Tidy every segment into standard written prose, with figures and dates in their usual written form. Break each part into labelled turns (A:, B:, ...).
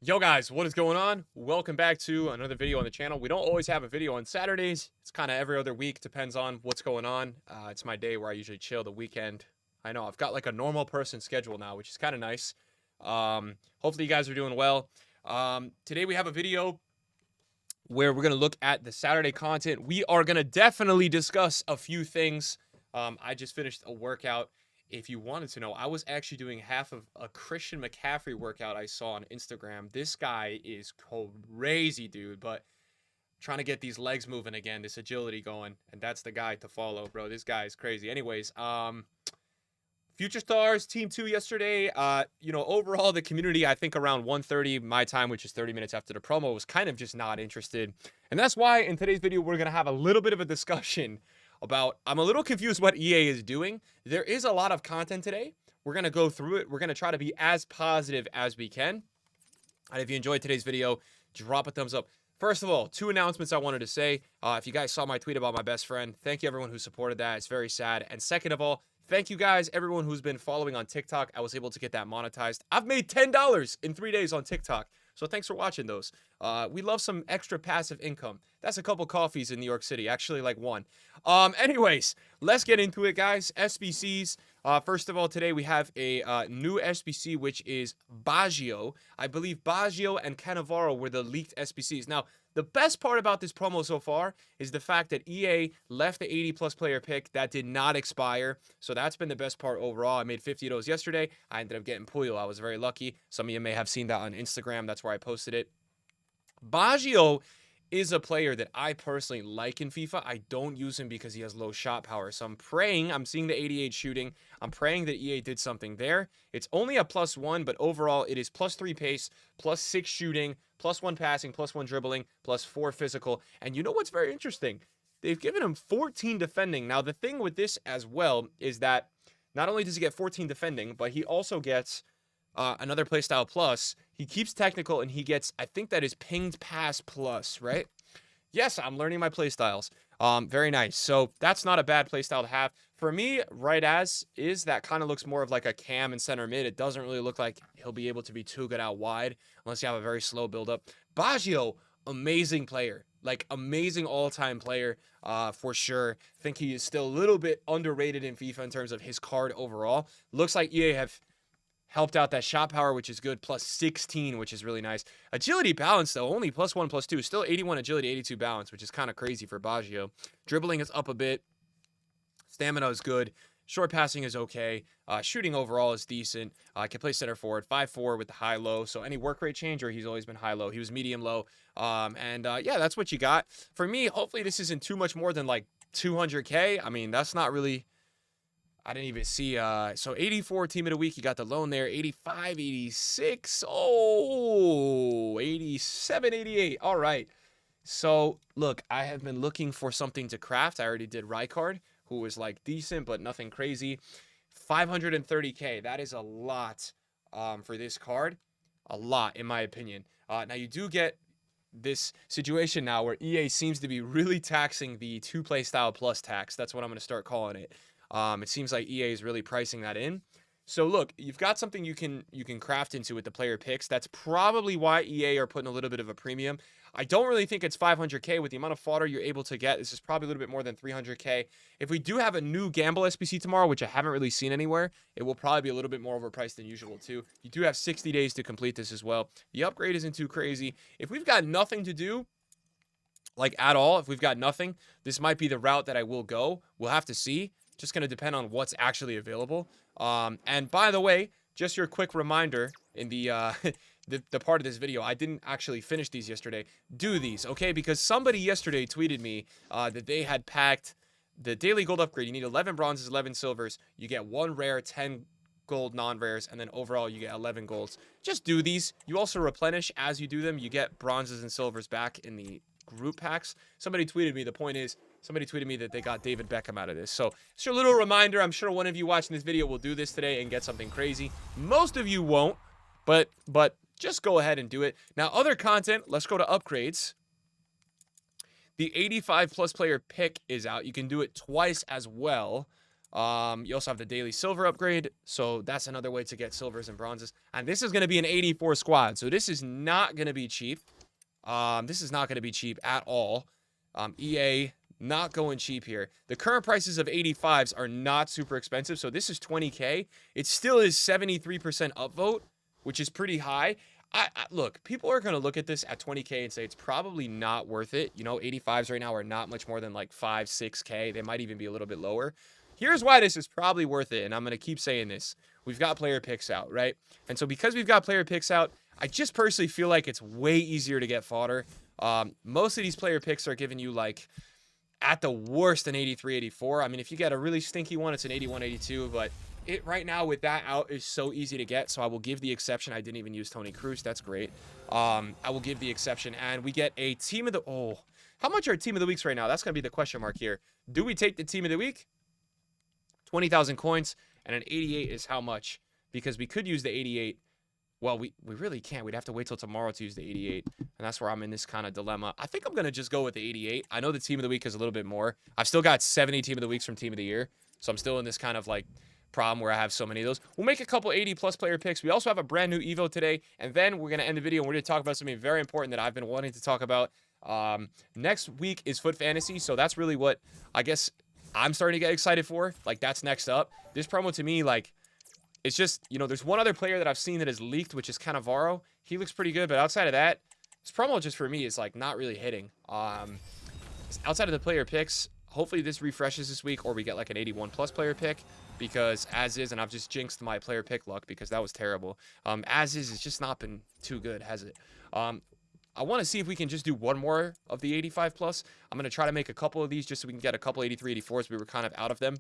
A: Yo guys, what is going on? Welcome back to another video on the channel. We don't always have a video on Saturdays. It's kind of every other week, depends on what's going on. It's my day where I usually chill the weekend. I know, I've got like a normal person schedule now, which is kind of nice. Hopefully you guys are doing well. Today we have a video where we're going to look at the Saturday content. We are going to definitely discuss a few things. I just finished a workout. If you wanted to know, I was actually doing half of a Christian McCaffrey workout I saw on Instagram. This guy is crazy, dude, but trying to get these legs moving again, this agility going, and that's the guy to follow, bro. This guy is crazy. Anyways, Future Stars Team 2 yesterday. Overall, the community, I think around 1:30 my time, which is 30 minutes after the promo, was kind of just not interested. And that's why in today's video, we're going to have a little bit of a discussion about, I'm a little confused what EA is doing. There is a lot of content today. We're going to go through it. We're going to try to be as positive as we can. And if you enjoyed today's video, drop a thumbs up. First of all, two announcements I wanted to say. If you guys saw my tweet about my best friend, thank you everyone who supported that. It's very sad. And second of all, thank you guys, everyone who's been following on TikTok. I was able to get that monetized. I've made $10 in 3 days on TikTok. So thanks for watching those. We love some extra passive income. That's a couple coffees in New York City. Actually, like one. Anyways, let's get into it, guys. SBCs. First of all, today we have a new SBC, which is Baggio. I believe Baggio and Cannavaro were the leaked SBCs. Now, the best part about this promo so far is the fact that EA left the 80-plus player pick that did not expire. So that's been the best part overall. I made 50 of those yesterday. I ended up getting Puyo. I was very lucky. Some of you may have seen that on Instagram. That's where I posted it. Baggio is a player that I personally like in FIFA. I don't use him because he has low shot power. So I'm seeing the 88 shooting. I'm praying that EA did something there. It's only a +1, but overall it is +3 pace, +6 shooting, +1 passing, +1 dribbling, +4 physical. And you know what's very interesting? They've given him 14 defending. Now, the thing with this as well is that not only does he get 14 defending, but he also gets another playstyle plus. He keeps technical, and he gets, I think that is pinged pass plus, right? Yes, I'm learning my playstyles. Very nice. So that's not a bad playstyle to have. For me, right as is, that kind of looks more of like a cam and center mid. It doesn't really look like he'll be able to be too good out wide unless you have a very slow build-up. Baggio, amazing player. Like, amazing all-time player for sure. I think he is still a little bit underrated in FIFA in terms of his card overall. Looks like EA have helped out that shot power, which is good, +16, which is really nice. Agility balance, though, only +1, +2. Still 81 agility, 82 balance, which is kind of crazy for Baggio. Dribbling is up a bit. Stamina is good. Short passing is okay. Shooting overall is decent. Can play center forward, 5'4" with the high-low. So any work rate change, or he's always been high-low. He was medium-low. Yeah, that's what you got. For me, hopefully this isn't too much more than like 200K. I mean, that's not really... I didn't even see, so 84 team of the week, you got the loan there, 85, 86, oh, 87, 88, all right. So, look, I have been looking for something to craft. I already did Rijkaard, who was, like, decent, but nothing crazy. 530K, that is a lot for this card, a lot, in my opinion. Now, you do get this situation now where EA seems to be really taxing the two-play style plus tax. That's what I'm going to start calling it. It seems like EA is really pricing that in. So look, you've got something you can craft into with the player picks. That's probably why EA are putting a little bit of a premium. I don't really think it's 500K with the amount of fodder you're able to get. This is probably a little bit more than 300K. If we do have a new Gamble SBC tomorrow, which I haven't really seen anywhere, it will probably be a little bit more overpriced than usual too. You do have 60 days to complete this as well. The upgrade isn't too crazy. If we've got nothing to do, like at all, if we've got nothing, this might be the route that I will go. We'll have to see. Just going to depend on what's actually available. And by the way, just your quick reminder in the the part of this video, I didn't actually finish these yesterday. Do these, okay? Because somebody yesterday tweeted me that they had packed the daily gold upgrade. You need 11 bronzes, 11 silvers. You get 1 rare, 10 gold non-rares, and then overall you get 11 golds. Just do these. You also replenish as you do them. You get bronzes and silvers back in the group packs. Somebody tweeted me. The point is, somebody tweeted me that they got David Beckham out of this. So it's your little reminder. I'm sure one of you watching this video will do this today and get something crazy. Most of you won't, but just go ahead and do it. Now, other content, let's go to upgrades. The 85 plus player pick is out. You can do it twice as well. You also have the daily silver upgrade, so that's another way to get silvers and bronzes. And this is going to be an 84 squad, so this is not going to be cheap. This is not going to be cheap at all. EA not going cheap here. The current prices of 85s are not super expensive, so this is 20K. It still is 73% upvote, which is pretty high. Look, people are going to look at this at 20K and say it's probably not worth it. You know, 85s right now are not much more than like 5, 6K. They might even be a little bit lower. Here's why this is probably worth it, and I'm going to keep saying this. We've got player picks out, right? And so because we've got player picks out, I just personally feel like it's way easier to get fodder. Most of these player picks are giving you like, at the worst, an 83, 84. I mean, if you get a really stinky one, it's an 81, 82, but it right now with that out is so easy to get, so I will give the exception. I didn't even use Tony Cruz. That's great. I will give the exception, and we get a team of the... Oh, how much are team of the weeks right now? That's going to be the question mark here. Do we take the team of the week? 20,000 coins, and an 88 is how much? Because we could use the 88. Well, we really can't. We'd have to wait till tomorrow to use the 88, and that's where I'm in this kind of dilemma. I think I'm going to just go with the 88. I know the team of the week is a little bit more. I've still got 70 team of the weeks from team of the year, so I'm still in this kind of like problem where I have so many of those. We'll make a couple 80-plus player picks. We also have a brand new Evo today, and then we're going to end the video, and we're going to talk about something very important that I've been wanting to talk about. Next week is Foot Fantasy, so that's really what I guess I'm starting to get excited for. Like, that's next up. This promo to me, like, it's just, you know, there's one other player that I've seen that is leaked, which is Cannavaro. He looks pretty good, but outside of that, this promo just for me is, like, not really hitting. Outside of the player picks, hopefully this refreshes this week, or we get, like, an 81-plus player pick, because as is, and I've just jinxed my player pick luck because that was terrible. As is, it's just not been too good, has it? I want to see if we can just do one more of the 85-plus. I'm going to try to make a couple of these just so we can get a couple 83, 84s. We were kind of out of them.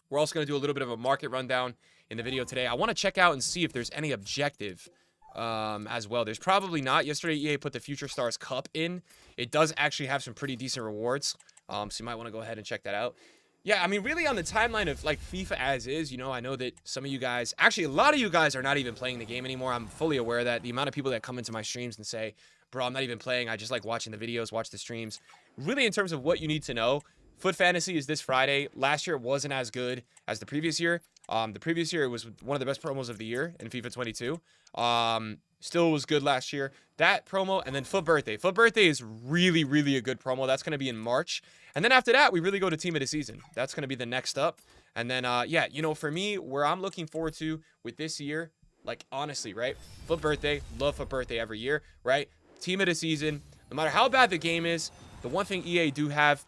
A: We're also going to do a little bit of a market rundown in the video today. I want to check out and see if there's any objective as well. There's probably not. Yesterday, EA put the Future Stars Cup in. It does actually have some pretty decent rewards, so you might want to go ahead and check that out. Yeah, I mean, really on the timeline of, like, FIFA as is, you know, I know that some of you guys, actually, a lot of you guys are not even playing the game anymore. I'm fully aware of that. The amount of people that come into my streams and say, bro, I'm not even playing. I just like watching the videos, watch the streams. Really, in terms of what you need to know, Foot Fantasy is this Friday. Last year, it wasn't as good as the previous year. The previous year, it was one of the best promos of the year in FIFA 22. Still was good last year. That promo, and then Foot Birthday. Foot Birthday is really, really a good promo. That's going to be in March. And then after that, we really go to Team of the Season. That's going to be the next up. And then, yeah, you know, for me, where I'm looking forward to with this year, like, honestly, right? Foot Birthday. Love Foot Birthday every year, right? Team of the Season. No matter how bad the game is, the one thing EA do have,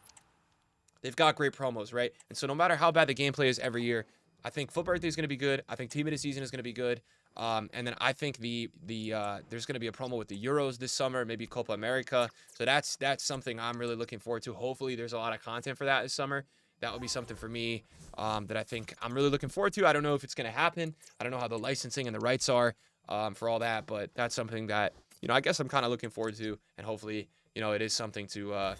A: they've got great promos, right? And so no matter how bad the gameplay is every year, I think Foot Birthday is going to be good. I think Team of the Season is going to be good. And then I think there's going to be a promo with the Euros this summer, maybe Copa America. So that's something I'm really looking forward to. Hopefully there's a lot of content for that this summer. That would be something for me that I think I'm really looking forward to. I don't know if it's going to happen. I don't know how the licensing and the rights are for all that, but that's something that, you know, I guess I'm kind of looking forward to, and hopefully, you know, it is something to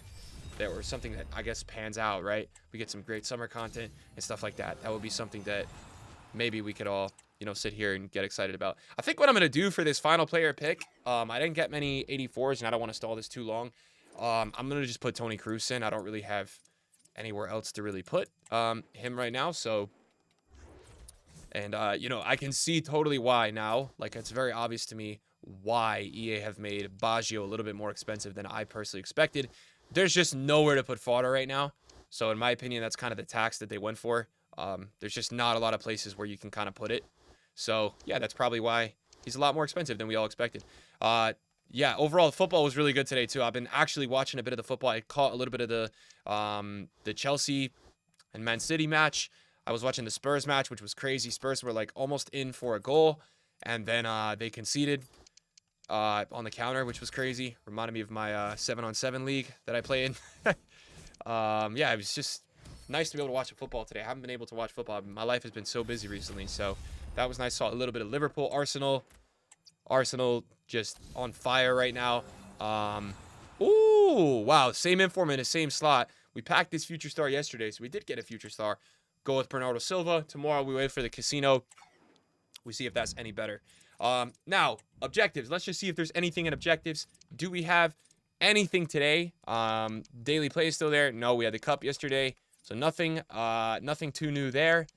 A: something that I guess pans out, right? We get some great summer content and stuff like that. That would be something that maybe we could all, you know, sit here and get excited about. I think what I'm going to do for this final player pick, I didn't get many 84s, and I don't want to stall this too long. I'm going to just put Tony Cruz in. I don't really have anywhere else to really put him right now, so... And, you know, I can see totally why now. Like, it's very obvious to me why EA have made Baggio a little bit more expensive than I personally expected. There's just nowhere to put fodder right now. So, in my opinion, that's kind of the tax that they went for. There's just not a lot of places where you can kind of put it. So, yeah, that's probably why he's a lot more expensive than we all expected. Yeah, overall, football was really good today, too. I've been actually watching a bit of the football. I caught a little bit of the Chelsea and Man City match. I was watching the Spurs match, which was crazy. Spurs were, like, almost in for a goal, and then they conceded on the counter, which was crazy. Reminded me of my 7-on-7 league that I play in. Yeah, it was just nice to be able to watch football today. I haven't been able to watch football. My life has been so busy recently, so that was nice. Saw a little bit of Liverpool, Arsenal just on fire right now. Ooh, wow, same inform in the same slot. We packed this Future Star yesterday, so we did get a Future Star. Go with Bernardo Silva. Tomorrow we wait for the casino. We see if that's any better. Now, objectives. Let's just see if there's anything in objectives. Do we have anything today? Daily play is still there. No, we had the cup yesterday. So nothing too new there.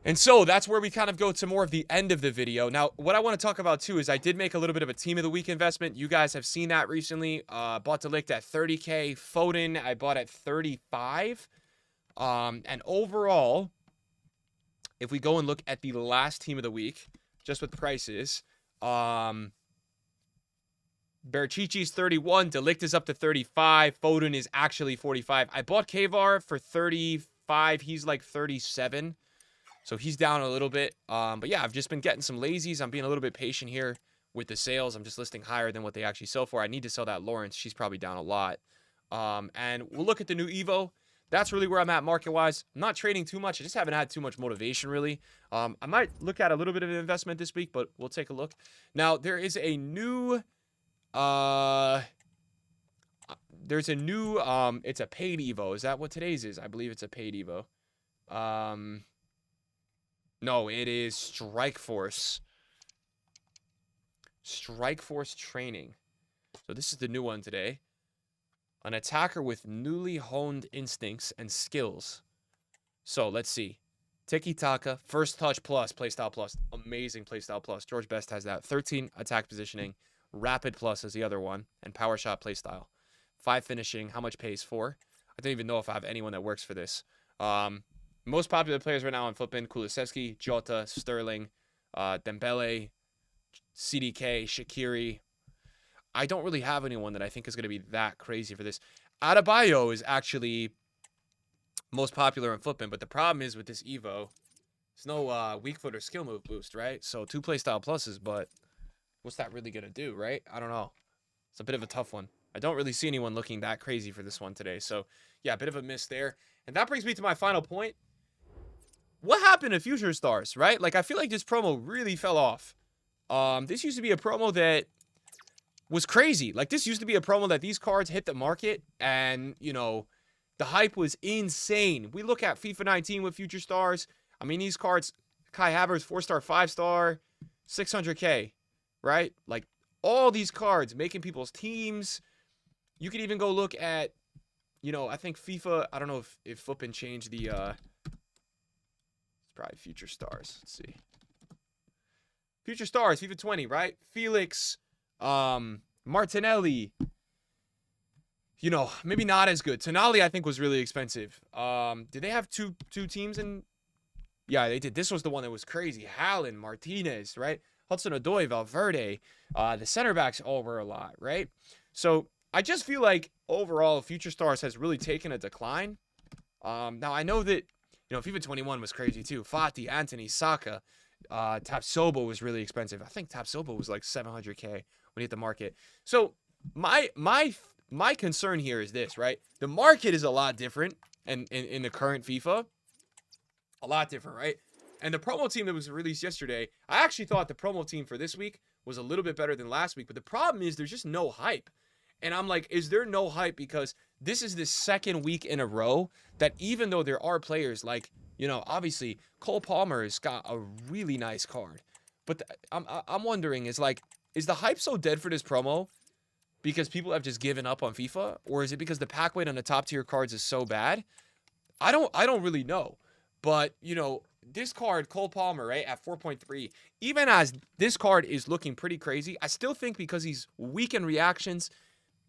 A: And so that's where we kind of go to more of the end of the video. Now, what I want to talk about too is I did make a little bit of a team of the week investment. You guys have seen that recently. Bought De Ligt at 30K. Foden, I bought at 35. And overall, if we go and look at the last team of the week, just with prices, Berchichi's 31. De Ligt is up to 35. Foden is actually 45. I bought Kavar for 35. He's like 37. So he's down a little bit. But yeah, I've just been getting some lazies. I'm being a little bit patient here with the sales. I'm just listing higher than what they actually sell for. I need to sell that Lawrence. She's probably down a lot. And we'll look at the new Evo. That's really where I'm at market-wise. I'm not trading too much. I just haven't had too much motivation, really. I might look at a little bit of an investment this week, but we'll take a look. Now, there is a new... it's a paid Evo. Is that what today's is? I believe it's a paid Evo. No, it is Strike Force. Strike Force Training. So this is the new one today. An attacker with newly honed instincts and skills. So let's see. Tiki-taka, first touch plus, playstyle plus. Amazing playstyle plus. George Best has that. 13 attack positioning. Rapid plus is the other one. And power shot playstyle. 5 finishing. How much pays 4? I don't even know if I have anyone that works for this. Most popular players right now on Flippin: Kulusevski, Jota, Sterling, Dembele, CDK, Shaqiri. I don't really have anyone that I think is going to be that crazy for this. Adebayo is actually most popular on Flippin, but the problem is with this Evo, it's no weak foot or skill move boost, right? So 2 playstyle pluses, but what's that really going to do, right? I don't know. It's a bit of a tough one. I don't really see anyone looking that crazy for this one today. So yeah, a bit of a miss there. And that brings me to my final point. What happened to Future Stars, right? Like, I feel like this promo really fell off. This used to be a promo that was crazy. Like, this used to be a promo that these cards hit the market and, you know, the hype was insane. We look at FIFA 19 with Future Stars. I mean, these cards, Kai Havertz, 4-star, 5-star, 600K, right? Like, all these cards making people's teams. You could even go look at, you know, I think FIFA, I don't know if Flippin changed the, probably Future Stars. Let's see. Future Stars, FIFA 20, right? Felix, Martinelli. You know, maybe not as good. Tonali, I think, was really expensive. Did they have two teams in? Yeah, they did. This was the one that was crazy. Haaland, Martinez, right? Hudson-Odoi, Valverde. The center backs all were a lot, right? So I just feel like overall, Future Stars has really taken a decline. Now I know that, you know, FIFA 21 was crazy too. Fati, Anthony, Saka, Tapsoba was really expensive. I think Tapsoba was like 700K when he hit the market. So my concern here is this, right? The market is a lot different in the current FIFA. A lot different, right? And the promo team that was released yesterday, I actually thought the promo team for this week was a little bit better than last week. But the problem is there's just no hype. And I'm like, is there no hype? Because this is the second week in a row that even though there are players like, you know, obviously Cole Palmer's got a really nice card. But I'm wondering, is the hype so dead for this promo because people have just given up on FIFA? Or is it because the pack weight on the top tier cards is so bad? I don't really know. But, you know, this card, Cole Palmer, right, at 4.3, even as this card is looking pretty crazy, I still think because he's weak in reactions,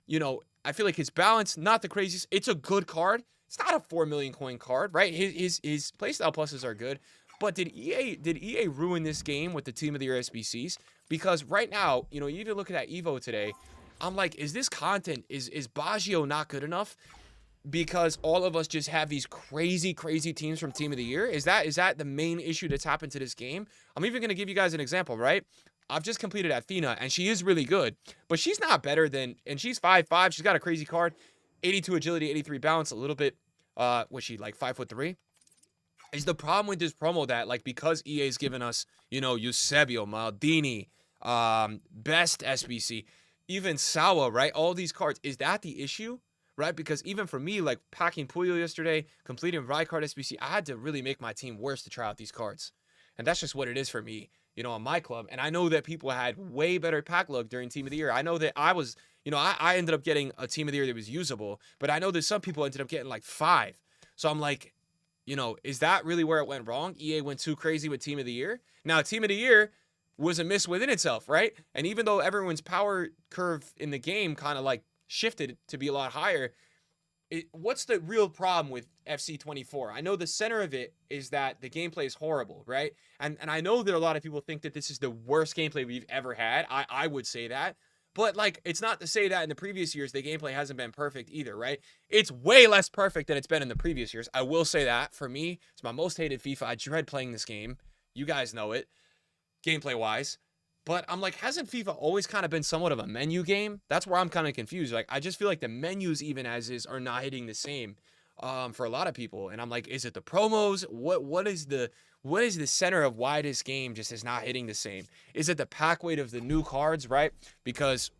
A: you know, I feel like his balance, not the craziest. It's a good card. It's not a 4 million coin card, right? His playstyle pluses are good. But did EA ruin this game with the Team of the Year SBCs? Because right now, you know, you even look at that Evo today, I'm like, is this content, is Baggio not good enough? Because all of us just have these crazy teams from Team of the Year? Is that the main issue that's happened to this game? I'm even going to give you guys an example, right? I've just completed Athena, and she is really good, but she's not better than, and she's 5'5", she's got a crazy card, 82 agility, 83 balance, a little bit, was she like 5'3"? Is the problem with this promo that, like, because EA's given us, you know, Eusebio, Maldini, Best SBC, even Sawa, right? All these cards, is that the issue? Right? Because even for me, like packing Puyo yesterday, completing Rijkaard SBC, I had to really make my team worse to try out these cards. And that's just what it is for me, you know, on my club. And I know that people had way better pack luck during Team of the Year. I know that I was, you know, I ended up getting a Team of the Year that was usable, but I know that some people ended up getting like 5. So I'm like, is that really where it went wrong? EA went too crazy with Team of the Year. Now, Team of the Year was a miss within itself, right? And even though everyone's power curve in the game kind of like shifted to be a lot higher, what's the real problem with FC24? I know the center of it is that the gameplay is horrible, right? And I know that a lot of people think that this is the worst gameplay we've ever had. I would say that. But, like, it's not to say that in the previous years the gameplay hasn't been perfect either, right? It's way less perfect than it's been in the previous years. I will say that. For me, it's my most hated FIFA. I dread playing this game. You guys know it, gameplay-wise. But I'm like, hasn't FIFA always kind of been somewhat of a menu game? That's where I'm kind of confused. Like, I just feel like the menus, even as is, are not hitting the same for a lot of people. And I'm like, is it the promos? What is the center of why this game just is not hitting the same? Is it the pack weight of the new cards, right? Because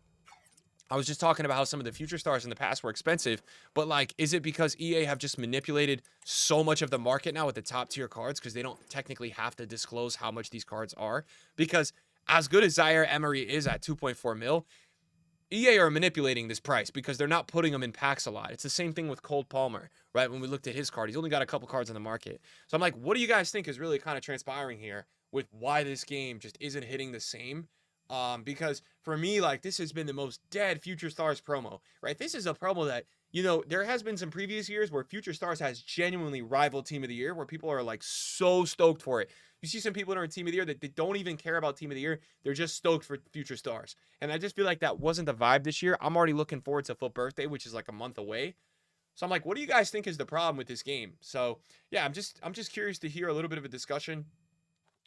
A: I was just talking about how some of the future stars in the past were expensive, but like, is it because EA have just manipulated so much of the market now with the top tier cards because they don't technically have to disclose how much these cards are? Because as good as Zaire Emery is at 2.4 mil, EA are manipulating this price because they're not putting them in packs a lot. It's the same thing with Cole Palmer, right? When we looked at his card, he's only got a couple cards on the market. So I'm like, what do you guys think is really kind of transpiring here with why this game just isn't hitting the same? Because for me, like, this has been the most dead Future Stars promo, right? This is a promo that, there has been some previous years where Future Stars has genuinely rivaled Team of the Year, where people are like so stoked for it. You see some people that are in Team of the Year that they don't even care about Team of the Year. They're just stoked for Future Stars. And I just feel like that wasn't the vibe this year. I'm already looking forward to Foot Birthday, which is like a month away. So I'm like, what do you guys think is the problem with this game? So yeah, I'm just curious to hear a little bit of a discussion.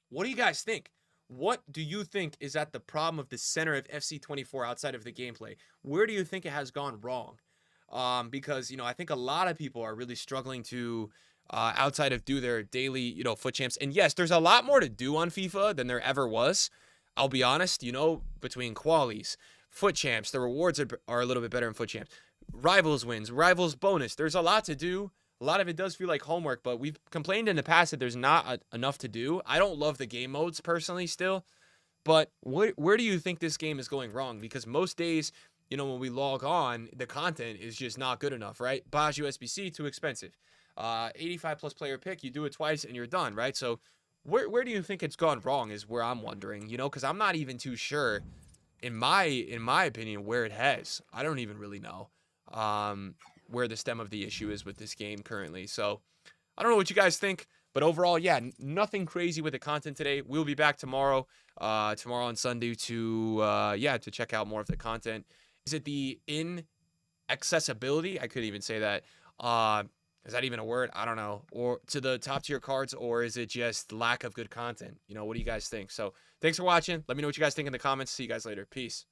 A: What do you guys think? What do you think is at the problem of the center of FC24 outside of the gameplay? Where do you think it has gone wrong? Because, I think a lot of people are really struggling to, outside of do their daily, foot champs. And yes, there's a lot more to do on FIFA than there ever was. I'll be honest, between qualies, foot champs, the rewards are a little bit better in foot champs. Rivals wins, rivals bonus. There's a lot to do. A lot of it does feel like homework, but we've complained in the past that there's not enough to do. I don't love the game modes personally still, but where do you think this game is going wrong? Because most days, when we log on, the content is just not good enough, right? Baju SBC, too expensive. 85 plus player pick, you do it twice and you're done, right? So where do you think it's gone wrong is where I'm wondering, because I'm not even too sure, in my opinion, where it has. I don't even really know where the stem of the issue is with this game currently. So I don't know what you guys think, but overall, yeah, nothing crazy with the content today. We'll be back tomorrow on Sunday to check out more of the content. Is it the inaccessibility? I couldn't even say that. Is that even a word? I don't know. Or to the top tier cards, or is it just lack of good content? What do you guys think? So thanks for watching. Let me know what you guys think in the comments. See you guys later. Peace.